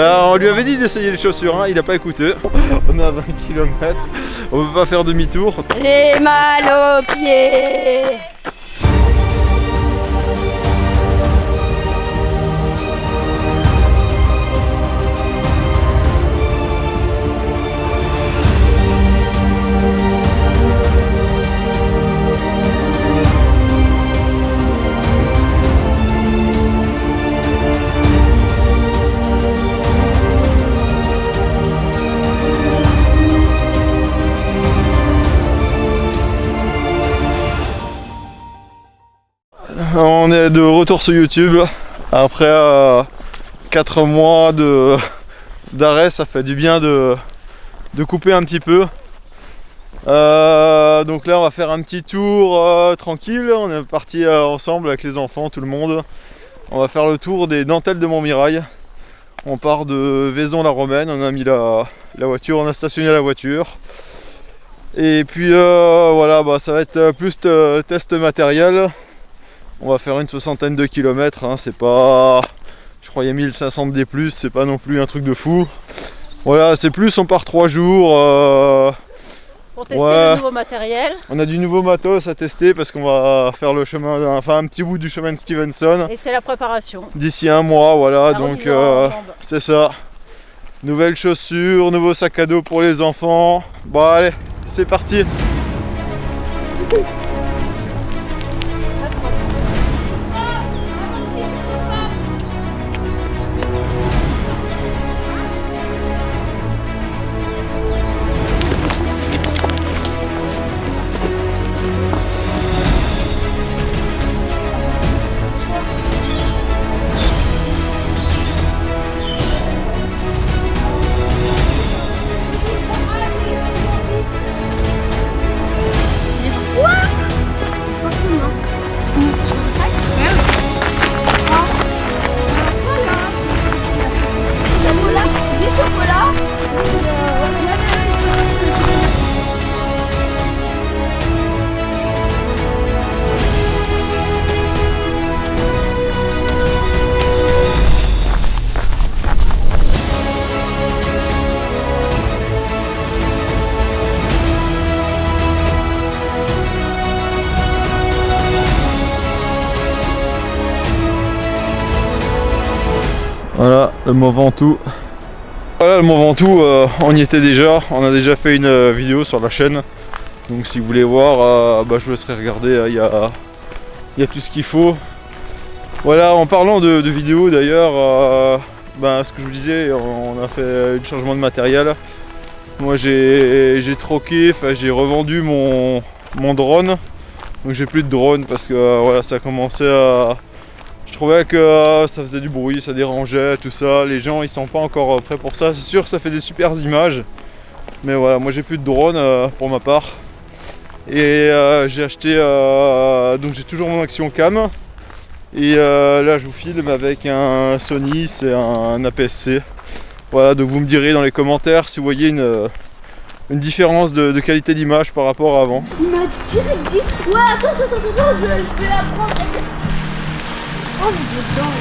On lui avait dit d'essayer les chaussures, hein, il n'a pas écouté. On est à 20 km, on ne peut pas faire demi-tour. J'ai mal aux pieds. On est de retour sur YouTube après 4 mois d'arrêt. Ça fait du bien de couper un petit peu. Donc là on va faire un petit tour tranquille. On est parti ensemble avec les enfants, tout le monde. On va faire le tour des dentelles de Montmirail. On part de Vaison-la-Romaine. On a mis la voiture, on a stationné la voiture. Et puis voilà, ça va être plus test matériel. On va faire une 60aine de kilomètres, hein, c'est pas... Je crois qu'il y a 1500 D+, c'est pas non plus un truc de fou. Voilà, c'est plus, on part 3 jours. Pour tester le nouveau matériel. On a du nouveau matos à tester parce qu'on va faire le chemin, enfin un petit bout du chemin de Stevenson. Et c'est la préparation. D'ici un mois, voilà, La donc c'est ça. Nouvelles chaussures, nouveau sac à dos pour les enfants. Bon allez, c'est parti. Voilà le Mont Ventoux. Voilà le Mont Ventoux, on y était déjà, on a déjà fait une vidéo sur la chaîne. Donc si vous voulez voir, je vous laisserai regarder, il y a tout ce qu'il faut. Voilà, en parlant de vidéos d'ailleurs, ce que je vous disais, on a fait un changement de matériel. Moi j'ai troqué, j'ai revendu mon drone. Donc j'ai plus de drone parce que voilà, ça a commencé à... Je trouvais que ça faisait du bruit, ça dérangeait, tout ça. Les gens ils sont pas encore prêts pour ça. C'est sûr que ça fait des super images. Mais voilà, moi j'ai plus de drone pour ma part. Et j'ai acheté... donc j'ai toujours mon Action Cam. Et là je vous filme avec un Sony, c'est un APS-C. Voilà, donc vous me direz dans les commentaires si vous voyez une différence de qualité d'image par rapport à avant. Il m'a direct dit, ouais attends, je vais la prendre. Oh mon Dieu, dedans.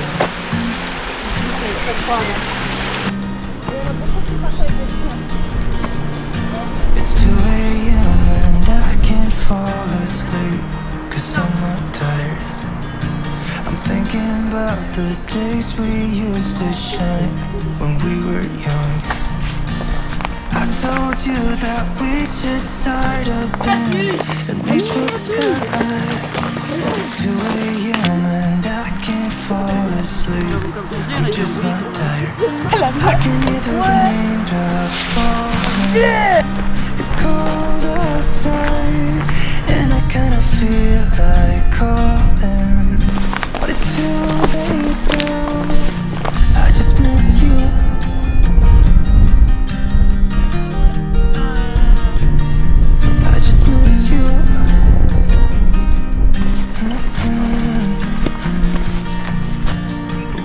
It's 2 a.m. and I can't fall asleep 'cause I'm not tired. I'm thinking about the days we used to shine when we were young. I told you that we should start a band and reach for the sky. It's 2 a.m. and I can't fall asleep. I'm just not tired. I can hear the raindrops falling. It's cold outside and I kinda feel like calling, but it's too late now. I just miss you. I just miss you.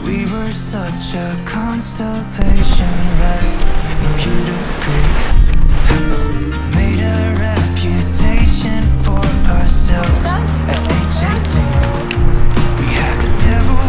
We were such a constellation, right? No, you'd agree. Made a reputation for ourselves at age 18. We had the devil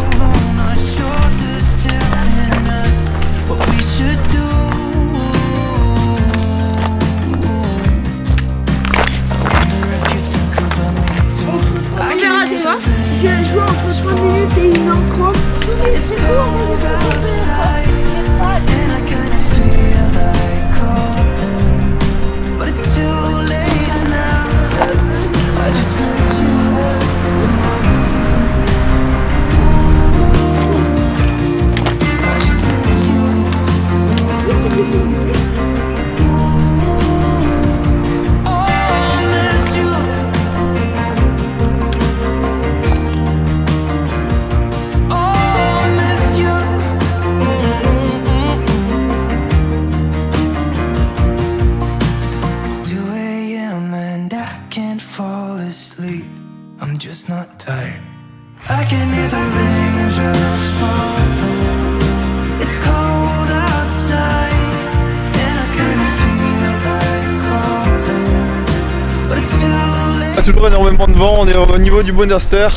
toujours énormément de vent, on est au niveau du monastère.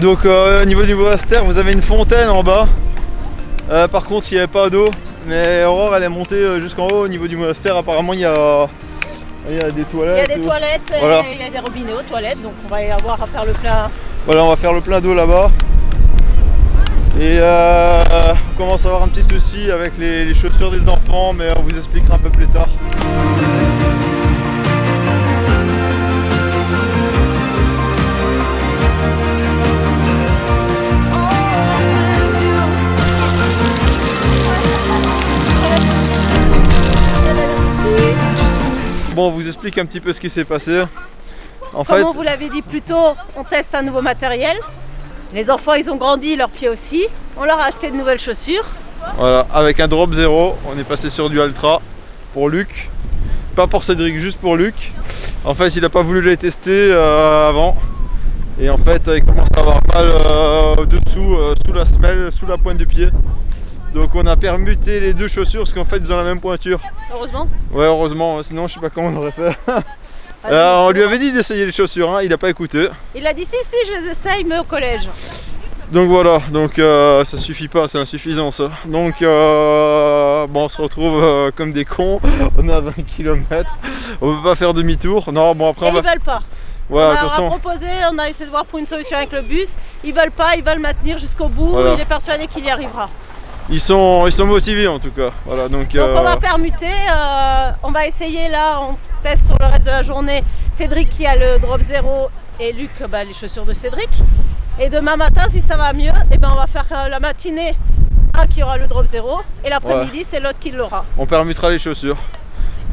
Donc au niveau du monastère, vous avez une fontaine en bas. Par contre, il n'y avait pas d'eau, mais Aurore elle est montée jusqu'en haut au niveau du monastère. Apparemment, il y a des toilettes. Il y a des toilettes, voilà. Il y a des robinets aux toilettes, donc on va y avoir à faire le plein. Voilà, on va faire le plein d'eau là-bas. Et on commence à avoir un petit souci avec les chaussures des enfants, mais on vous expliquera un peu plus tard. Bon, on vous explique un petit peu ce qui s'est passé. En Comme fait, on vous l'avait dit plus tôt, on teste un nouveau matériel. Les enfants, ils ont grandi, leurs pieds aussi. On leur a acheté de nouvelles chaussures. voilà, avec un drop 0, on est passé sur du Altra pour Luc. Pas pour Cédric, juste pour Luc. En fait, il n'a pas voulu les tester avant. Et en fait, il commence à avoir mal dessous, sous la semelle, sous la pointe du pied. Donc on a permuté les deux chaussures parce qu'en fait ils ont la même pointure. Heureusement. Ouais, heureusement, sinon je sais pas comment on aurait fait. On lui avait dit d'essayer les chaussures, hein, il n'a pas écouté. Il a dit si, je les essaye, mais au collège. Donc voilà, donc ça suffit pas, c'est insuffisant ça. Donc bon, on se retrouve comme des cons, on est à 20 km, on peut pas faire demi-tour. Non, bon après Et ils veulent pas. Ouais, On leur a attention. proposé, on a essayé de voir pour une solution avec le bus. Ils veulent pas, ils veulent maintenir jusqu'au bout. Voilà. Il est persuadé qu'il y arrivera. Ils sont motivés en tout cas. Voilà, donc On va permuter, on va essayer là, on se teste sur le reste de la journée. Cédric qui a le drop 0 et Luc les chaussures de Cédric. Et demain matin, si ça va mieux, et ben on va faire la matinée un qui aura le drop 0 et l'après-midi c'est l'autre qui l'aura. on permutera les chaussures.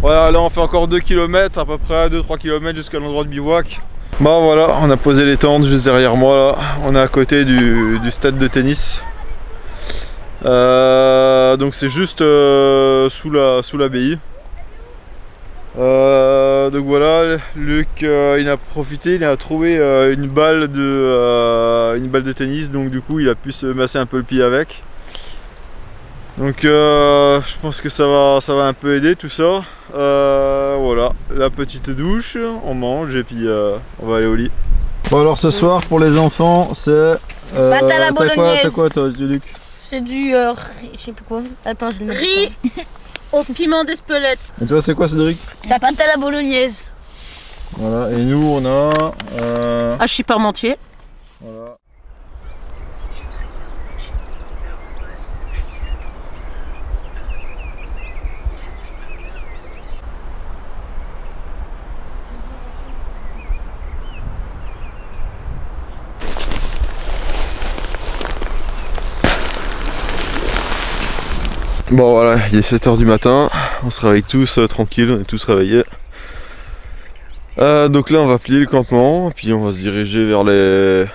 Voilà, là on fait encore 2 km, à peu près 2-3 km jusqu'à l'endroit de bivouac. Bon voilà, on a posé les tentes juste derrière moi là. On est à côté du stade de tennis. Donc c'est juste sous l'abbaye. Donc voilà, Luc il a profité, il a trouvé une balle de tennis, donc du coup il a pu se masser un peu le pied avec. Donc je pense que ça va un peu aider tout ça. Voilà, la petite douche, on mange et puis on va aller au lit. Bon alors ce soir pour les enfants c'est... Pâte à la bolognaise. T'as quoi toi Luc? C'est du je sais plus quoi. Attends, je le mets. Riz au piment d'Espelette. Et toi c'est quoi Cédric? C'est la pâte à la bolognaise. Voilà, et nous on a... Hachis parmentier. Voilà. Bon voilà, il est 7 h du matin, on se réveille tous tranquilles, on est tous réveillés. Donc là on va plier le campement, puis on va se diriger vers les...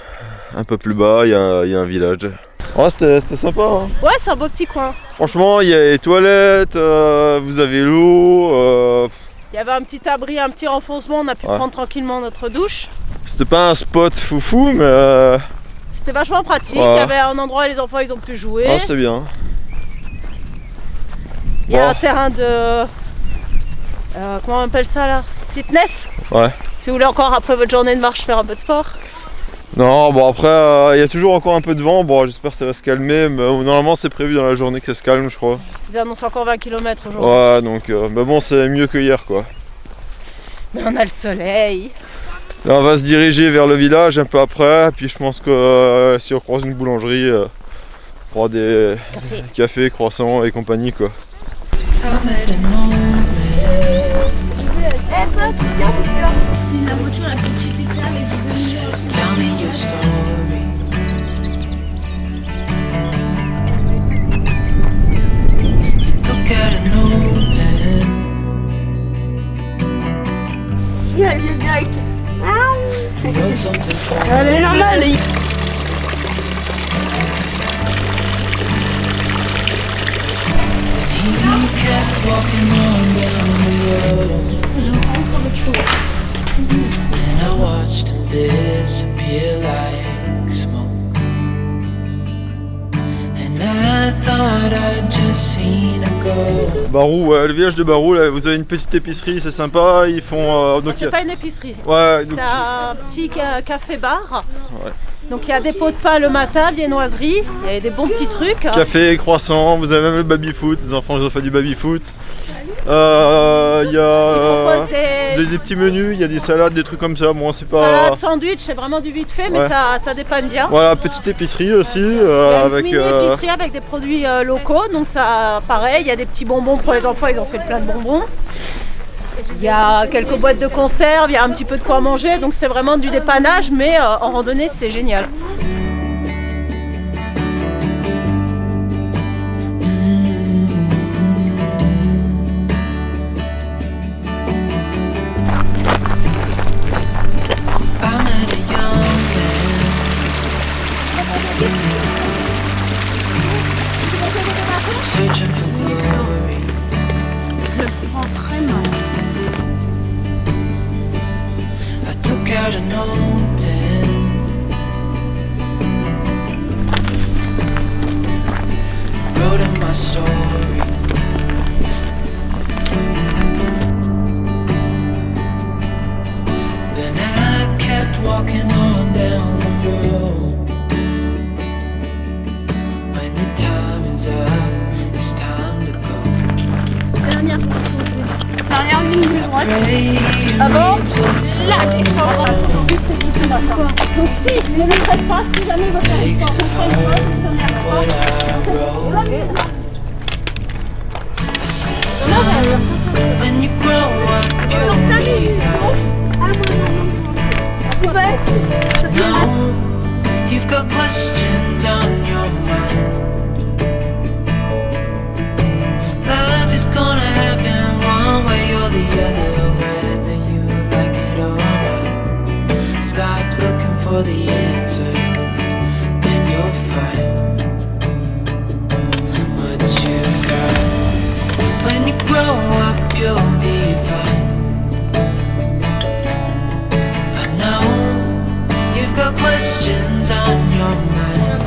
un peu plus bas, il y a un village. Ouais, c'était sympa hein. Ouais, c'est un beau petit coin. Franchement, il y a les toilettes, vous avez l'eau. Il y avait un petit abri, un petit renfoncement, on a pu prendre tranquillement notre douche. C'était pas un spot foufou, mais... C'était vachement pratique, Ouais. il y avait un endroit où les enfants ils ont pu jouer. Ah, c'était bien. Il y a Bon. un terrain de... comment on appelle ça là? Fitness. Ouais. Si vous voulez encore après votre journée de marche faire un peu de sport. Non, bon après, il y a toujours encore un peu de vent, bon j'espère que ça va se calmer, mais normalement c'est prévu dans la journée que ça se calme je crois. Ils annoncent encore 20 km aujourd'hui. Ouais, donc, mais bon c'est mieux que hier quoi. Mais on a le soleil. Là on va se diriger vers le village un peu après, puis je pense que si on croise une boulangerie, on prend des cafés, croissants et compagnie quoi. I made a moment. Eh, toi, tu viens, c'est sûr. Si la voiture a fait chier tes câbles, I said, tell me your story. You took out an old pen. viens direct. And wrote something for me. Elle est normale. He kept walking on down the road. And I watched him disappear like smoke. And I thought I'd just seen a go. Barou, ouais, le village de Barou, là, vous avez une petite épicerie, c'est sympa, ils font... donc, C'est pas une épicerie, ouais, donc, c'est un petit café-bar. ouais. Donc il y a des pots de pain le matin, viennoiserie, il y a des bons petits trucs. Café, croissant, vous avez même le baby-foot, les enfants ils ont fait du baby-foot. Il y a des petits menus, il y a des salades, des trucs comme ça, bon c'est pas... Salade, sandwich, c'est vraiment du vite fait, mais Ouais. ça dépanne bien. Voilà, petite épicerie aussi, Il y a une avec... mini épicerie avec des produits locaux, donc ça pareil, il y a des petits bonbons pour les enfants, ils ont fait plein de bonbons. Il y a quelques boîtes de conserve, il y a un petit peu de quoi manger, donc c'est vraiment du dépannage, mais en randonnée c'est génial. I met a young man searching for glory. I took out a notepad, wrote in my story. Then I kept walking on down the road. When the time is up, it's time to go. Derrière une ligne droite. Pray Ah bon? reads what's Là, on tu the sors. wall. Donc si, ne le faites pas, si jamais vous faites Takes to heart what I wrote. I said, son, when you grow up, you'll be fine. Tu peux être. No, you've got questions on your mind. Love is gonna happen one way or the other, whether you like it or not. Stop looking for the answers, and you'll find what you've got. When you grow up, you'll be fine. I know you've got questions on your mind.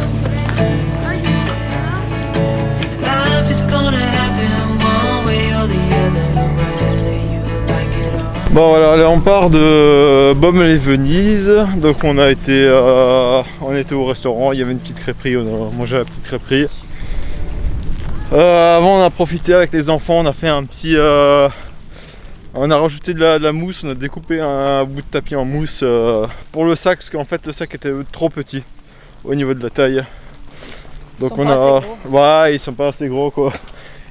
Life is gonna happen one way or the other, whether you like it or not. Bon voilà, là on part de Baume-les-Venise, donc on était au restaurant, il y avait une petite crêperie, on a mangé à la petite crêperie. Avant on a profité avec les enfants, on a fait un petit... on a rajouté de la mousse, on a découpé un bout de tapis en mousse pour le sac, parce qu'en fait le sac était trop petit au niveau de la taille. Donc Ils sont pas assez gros. Ouais, ils sont pas assez gros quoi,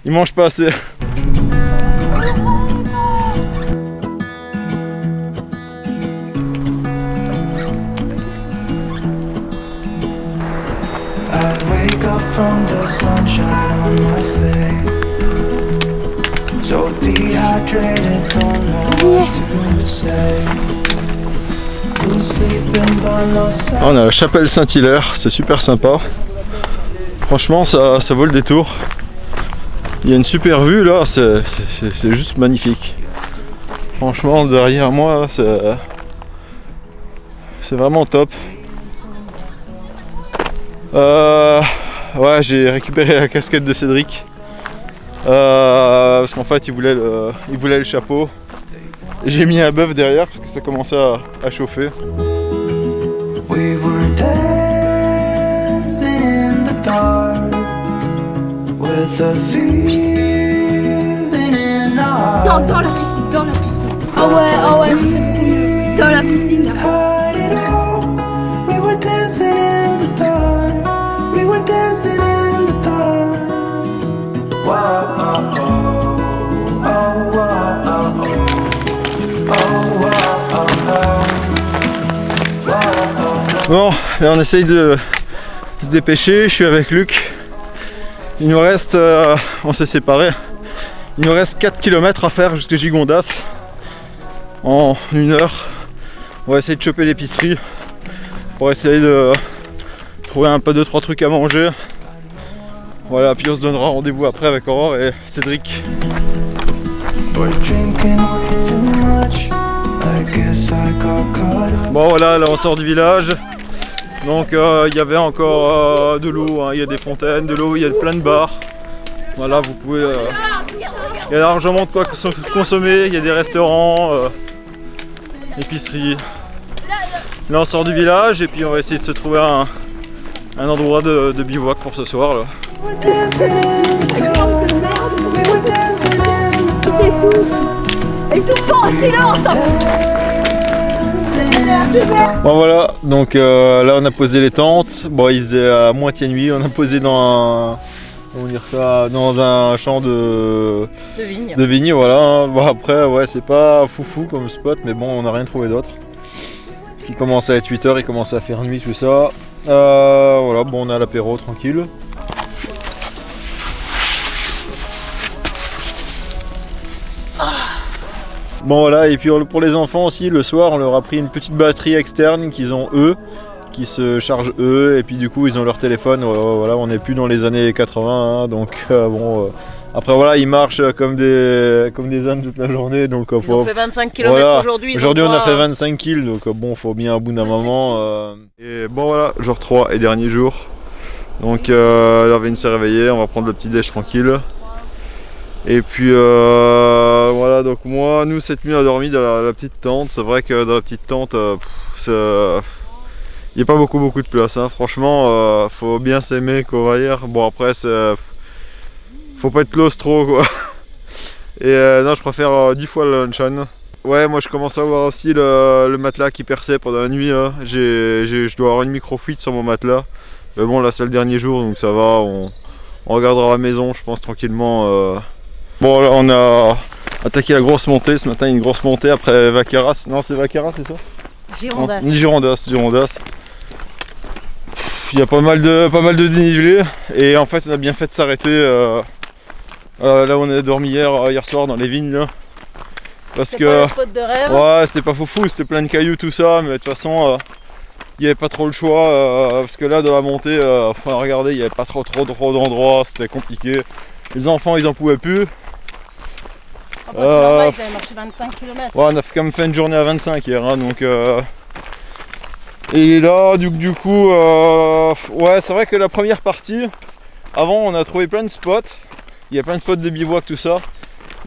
ils mangent pas assez. I wake up from the sunshine on my face, so dehydrated, don't know what to say. Been sleeping by myself. On a la chapelle Saint-Hilaire, c'est super sympa. Franchement, ça vaut le détour. Il y a une super vue là, c'est juste magnifique. Franchement, derrière moi, là, c'est vraiment top. Ouais, j'ai récupéré la casquette de Cédric. Parce qu'en fait, il voulait le chapeau. Et j'ai mis un bœuf derrière parce que ça commençait à chauffer. We were dancing in the dark with a feeling in our Non, heart. dans la piscine, dans la piscine. Ah ouais, c'est dans la piscine. Là. Had it all. We were dancing in the dark. We were dancing in the dark. Whoa, oh, oh, oh, whoa, oh, oh. Oh, whoa, oh, oh. Whoa, oh, oh. Bon, là on essaye de se dépêcher, je suis avec Luc. Il nous reste, on s'est séparés, il nous reste 4 km à faire jusqu'à Gigondas en 1 heure. On va essayer de choper l'épicerie pour essayer de trouver un peu 2-3 trucs à manger. Voilà, puis on se donnera rendez-vous après avec Aurore et Cédric. We're drinking way too much. I guess I got caught up. Bon voilà, là on sort du village. Donc il y avait encore de l'eau, hein. Il y a des fontaines, de l'eau, il y a plein de bars. Voilà, vous pouvez... il y a largement de quoi consommer, il y a des restaurants, épiceries. Là on sort du village et puis on va essayer de se trouver un endroit de bivouac pour ce soir là. We're dancing in the dark. We were dancing in the dark. Et tout le temps en silence. Dancing in the dark. Bon voilà, donc là on a posé les tentes. Bon il faisait à moitié nuit, on a posé dans un champ de vigne. De vigne, voilà. Bon après ouais c'est pas foufou comme spot, mais bon on n'a rien trouvé d'autre. Parce qu'il commençait à être 8h, il commençait à faire nuit tout ça. Voilà, bon on est à l'apéro tranquille. Bon voilà, et puis pour les enfants aussi, le soir on leur a pris une petite batterie externe qu'ils ont eux, qui se chargent eux, et puis du coup ils ont leur téléphone, voilà, on n'est plus dans les années 80, hein, donc bon... après voilà, ils marchent comme des ânes toute la journée, donc Ils ont fait 25 km voilà. aujourd'hui. Aujourd'hui on a fait 25 kills, donc bon, faut bien à bout d'un moment. Et bon voilà, jour 3 et dernier jour. Donc Lervine s'est réveillé, on va prendre le petit déj tranquille. Et puis voilà, donc nous cette nuit on a dormi dans la petite tente. C'est vrai que dans la petite tente, il n'y a pas beaucoup de place, hein. Franchement, faut bien s'aimer qu'on va dire. Bon après faut pas être claustro quoi. Et non, je préfère 10 fois le luncheon. Ouais, moi je commence à avoir aussi le matelas qui perçait pendant la nuit là. Je dois avoir une micro-fuite sur mon matelas. Mais bon là c'est le dernier jour donc ça va, on regardera à la maison je pense tranquillement. Bon là on a attaqué la grosse montée ce matin, une grosse montée après Vaqueras. Non c'est Vaqueras c'est ça? Girondas. Girondas. Il y a pas mal de dénivelé et en fait on a bien fait de s'arrêter là où on a dormi hier soir dans les vignes là. Parce C'est que pas le spot de rêve. ouais c'était pas fou, c'était plein de cailloux tout ça, mais de toute façon il n'y avait pas trop le choix parce que là dans la montée, enfin regardez, il n'y avait pas trop d'endroits, c'était compliqué. Les enfants ils en pouvaient plus. Ah bah, c'est normal, ils avaient marché 25 km. Ouais, on a quand même fait une journée à 25 hier, hein, donc et là du coup ouais c'est vrai que la première partie, avant on a trouvé plein de spots, il y a plein de spots de bivouac tout ça.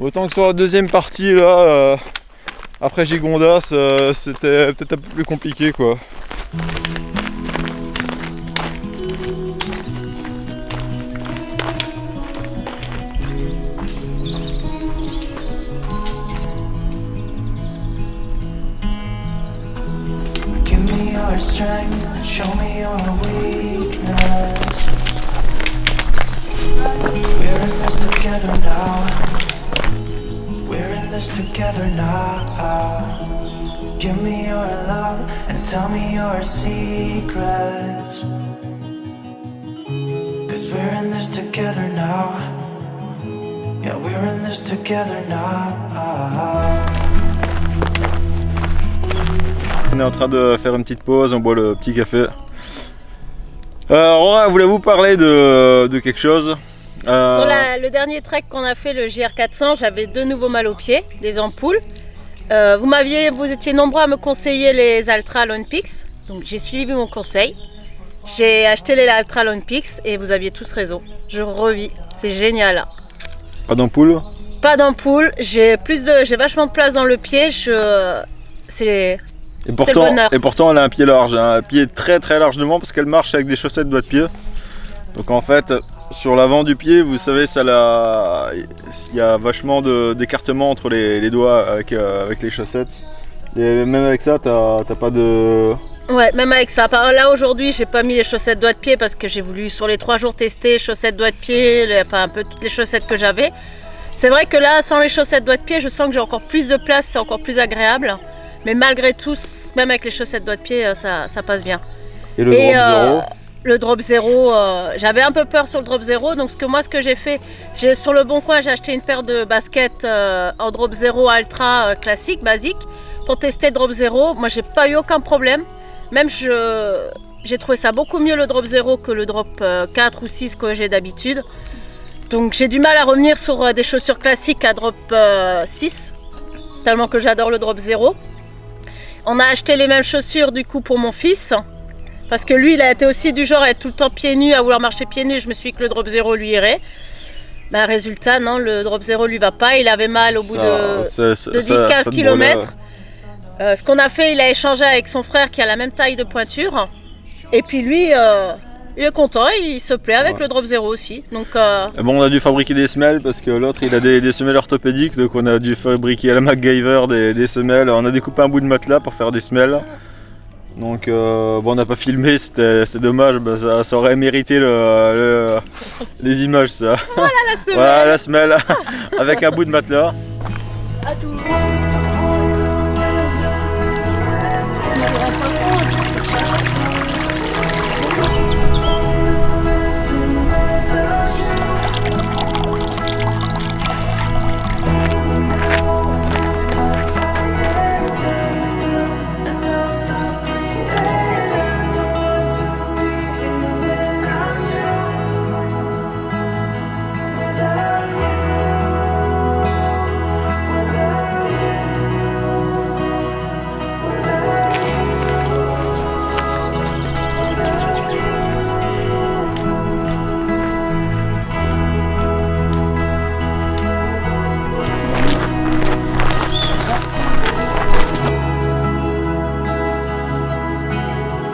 Autant que sur la deuxième partie là, après Gigondas, c'était peut-être un peu plus compliqué quoi. Give me your strength and show me your weakness. We're in this together now. We're in this together now. Give me your love and tell me your secrets. 'Cause we're in this together now. Yeah, we're in this together now. On est en train de faire une petite pause, on boit le petit café. Aurora, voulez-vous parler de quelque chose? Sur le dernier trek qu'on a fait, le JR400, j'avais 2 nouveaux mal aux pieds, des ampoules. Vous étiez nombreux à me conseiller les Altra Olympics, donc j'ai suivi mon conseil. J'ai acheté les Altra Olympics et vous aviez tous raison. Je revis, c'est génial. Pas d'ampoule? Pas d'ampoule, j'ai vachement de place dans le pied. Et pourtant elle a un pied large, hein, un pied très large devant parce qu'elle marche avec des chaussettes doigts de pied. Donc en fait sur l'avant du pied vous savez il y a vachement d'écartement entre les doigts avec les chaussettes. Et même avec ça t'as pas de... Ouais, même avec ça. Là aujourd'hui j'ai pas mis les chaussettes doigts de pied parce que j'ai voulu sur les 3 jours tester chaussettes doigts de pied, enfin un peu toutes les chaussettes que j'avais. C'est vrai que là sans les chaussettes doigts de pied je sens que j'ai encore plus de place, c'est encore plus agréable. Mais malgré tout, même avec les chaussettes doigts de pied, ça passe bien. Et le drop zéro? Le drop zéro, j'avais un peu peur sur le drop zéro. Donc ce que j'ai fait, sur le Bon Coin, j'ai acheté une paire de baskets en drop zéro ultra classique, basique, pour tester le drop zéro. Moi, j'ai pas eu aucun problème. Même j'ai trouvé ça beaucoup mieux le drop zéro que le drop 4 ou 6 que j'ai d'habitude. Donc j'ai du mal à revenir sur des chaussures classiques à drop 6, tellement que j'adore le drop zéro. On a acheté les mêmes chaussures du coup pour mon fils parce que lui il a été aussi du genre à être tout le temps pieds nus, à vouloir marcher pieds nus. Je me suis dit que le drop zéro lui irait. Ben, résultat, non, le drop 0 lui va pas. Il avait mal au bout de 10-15 te km. Ce qu'on a fait, il a échangé avec son frère qui a la même taille de pointure. Et puis lui, il est content, il se plaît avec le drop 0 aussi. Donc, bon, on a dû fabriquer des semelles parce que l'autre il a des semelles orthopédiques. Donc on a dû fabriquer à la MacGyver des semelles. On a découpé un bout de matelas pour faire des semelles. Donc bon, on n'a pas filmé, c'est dommage, ça aurait mérité les images ça. voilà la semelle. Voilà la semelle avec un bout de matelas. À tout.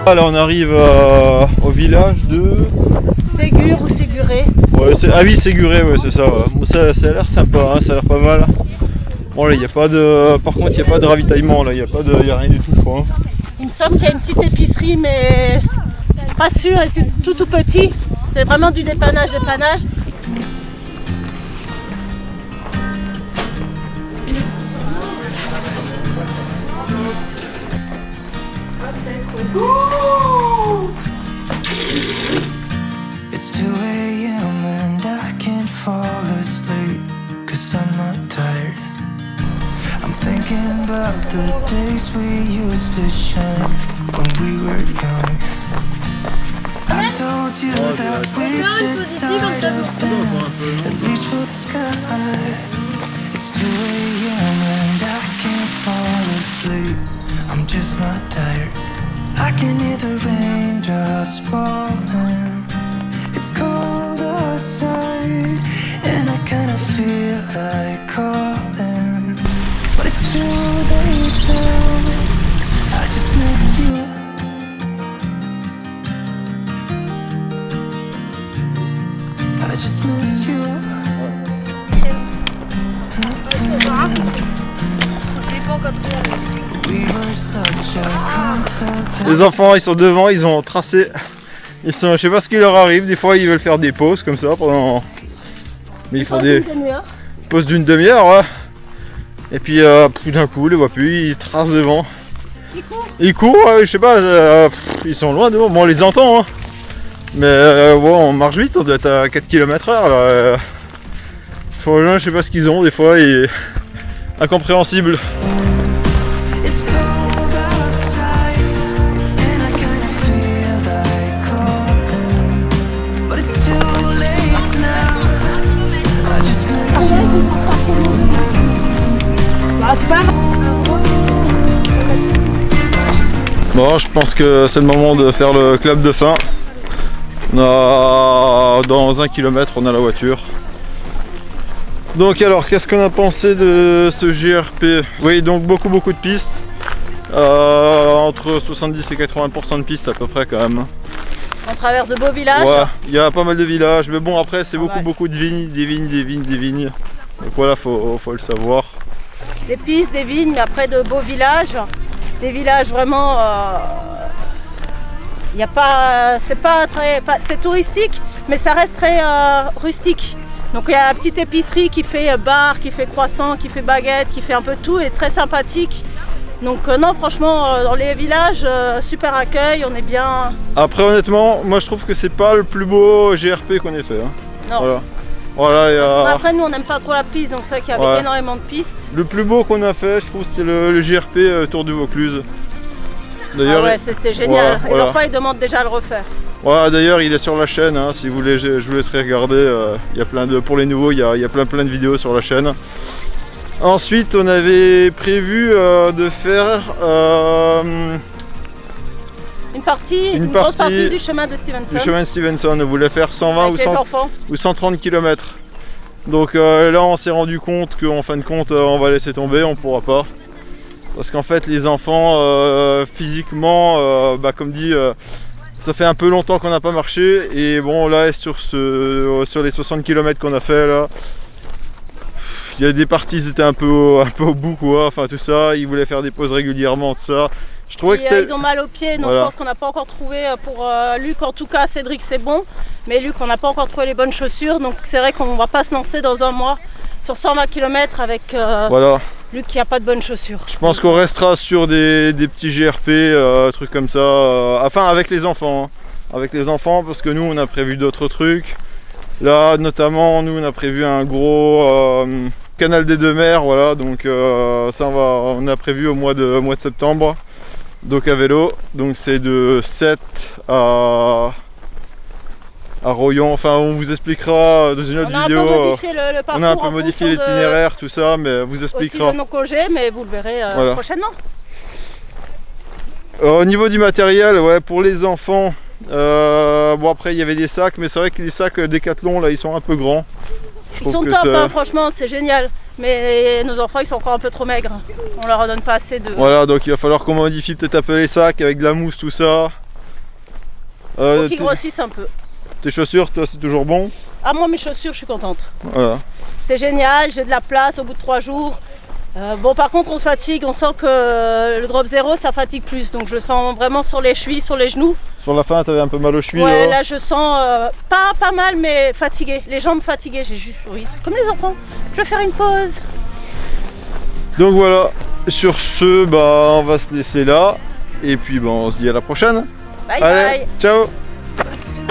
Là on arrive au village de... Ségur ou Séguré. Ouais, ah oui, Séguré, ouais, c'est ça, ouais. Ça a l'air sympa, hein, ça a l'air pas mal. Bon là, y a pas de... Par contre, il n'y a pas de ravitaillement, là, il n'y a rien du tout, je crois. Il me semble qu'il y a une petite épicerie, mais pas sûr, et c'est tout petit. C'est vraiment du dépannage. It's 2 a.m. and I can't fall asleep, 'cause I'm not tired. I'm thinking about the days we used to shine when we were young. I told you that we should start a band and reach for the sky. It's 2 a.m. and I can't fall asleep, I'm just not tired. I can hear the raindrops falling. It's cold outside and I kinda feel like calling, but it's too late now. I just miss you. I just miss you. We were such a constant. Les enfants, ils sont devant, ils ont tracé. Je sais pas ce qui leur arrive, des fois ils veulent faire des pauses comme ça pendant... Mais ils font des pauses d'une demi-heure, ouais. Et puis tout d'un coup, ils les voient plus, ils tracent devant. Ils courent, je sais pas, ils sont loin devant, bon on les entend, hein. Mais bon, on marche vite, on doit être à 4 km/h. Je sais pas ce qu'ils ont, des fois, incompréhensible. It's cold outside and I kinda feel like calling, but it's too late now. I just miss you. Bon, je pense que c'est le moment de faire le clap de fin. Dans 1 km, on a la voiture. Donc alors, qu'est-ce qu'on a pensé de ce GRP? Oui, donc beaucoup de pistes. Entre 70 et 80% de pistes à peu près quand même. On traverse de beaux villages. Ouais, il y a pas mal de villages, mais bon après c'est beaucoup de vignes, des vignes. Donc voilà, faut le savoir. Des pistes, des vignes, mais après de beaux villages. Des villages vraiment... c'est touristique, mais ça reste très rustique. Donc il y a la petite épicerie qui fait bar, qui fait croissant, qui fait baguette, qui fait un peu tout et très sympathique. Donc non, franchement, dans les villages, super accueil, on est bien. Après honnêtement, moi je trouve que c'est pas le plus beau GRP qu'on ait fait. Hein. Non. Voilà, Après nous on n'aime pas trop la piste, donc c'est vrai qu'il y avait énormément de pistes. Le plus beau qu'on a fait, je trouve, c'est le GRP Tour du Vaucluse. D'ailleurs, c'était génial. Les enfants ils demandent déjà à le refaire. Ouais, d'ailleurs il est sur la chaîne, hein, si vous voulez, je vous laisserai regarder. Il y a plein pour les nouveaux, il y a plein de vidéos sur la chaîne. Ensuite on avait prévu de faire une grosse partie du chemin de Stevenson. Du chemin de Stevenson, on voulait faire 120 ou 130 km. Donc là on s'est rendu compte qu'en fin de compte on va laisser tomber, on pourra pas. Parce qu'en fait les enfants physiquement, comme dit, ça fait un peu longtemps qu'on n'a pas marché. Et bon là sur les 60 km qu'on a fait là, il y a des parties ils étaient un peu au bout quoi, enfin tout ça, ils voulaient faire des pauses régulièrement, tout ça. Je trouvais que c'était... Ils ont mal aux pieds, donc voilà. Je pense qu'on n'a pas encore trouvé pour Luc, en tout cas Cédric c'est bon, mais Luc on n'a pas encore trouvé les bonnes chaussures, donc c'est vrai qu'on ne va pas se lancer dans un mois sur 120 km avec Voilà. Luc qui n'a pas de bonnes chaussures. Je pense qu'on restera sur des petits GRP, trucs comme ça, enfin avec les enfants, hein. Avec les enfants parce que nous on a prévu d'autres trucs. Là notamment nous on a prévu un gros canal des deux mers, voilà, donc ça on a prévu au mois de septembre. Donc à vélo, donc c'est de 7 à Royan, enfin on vous expliquera dans une autre vidéo. On a un peu modifié le parcours, on a un peu modifié l'itinéraire, tout ça, mais vous expliquera. Aussi de nos congés, mais vous le verrez voilà. Prochainement. Au niveau du matériel, ouais, pour les enfants, bon après il y avait des sacs, mais c'est vrai que les sacs Décathlon là ils sont un peu grands. Ils sont top, hein, franchement c'est génial. Mais nos enfants ils sont encore un peu trop maigres. On leur en donne pas assez de... Voilà, donc il va falloir qu'on modifie peut-être un peu les sacs avec de la mousse, tout ça. Faut qu'ils grossissent un peu. Tes chaussures, toi c'est toujours bon? Ah moi mes chaussures je suis contente. Voilà. C'est génial, j'ai de la place au bout de 3 jours. Bon par contre on se fatigue, on sent que le drop 0 ça fatigue plus. Donc je le sens vraiment sur les chevilles, sur les genoux. Sur la fin, tu avais un peu mal aux chevilles. Ouais, là je sens pas mal, mais fatigué. Les jambes fatiguées, j'ai juste, oui, comme les enfants. Je vais faire une pause. Donc voilà, sur ce, bah, on va se laisser là. Et puis, bah, on se dit à la prochaine. Bye Allez, bye. ciao.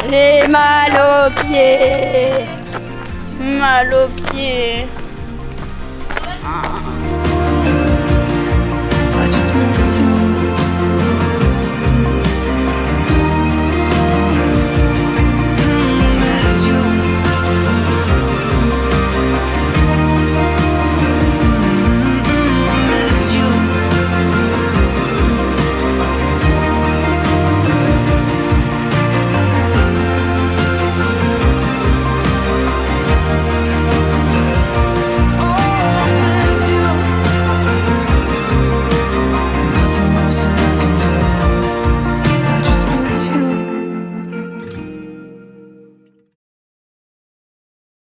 Les mal aux pieds. Mal aux pieds.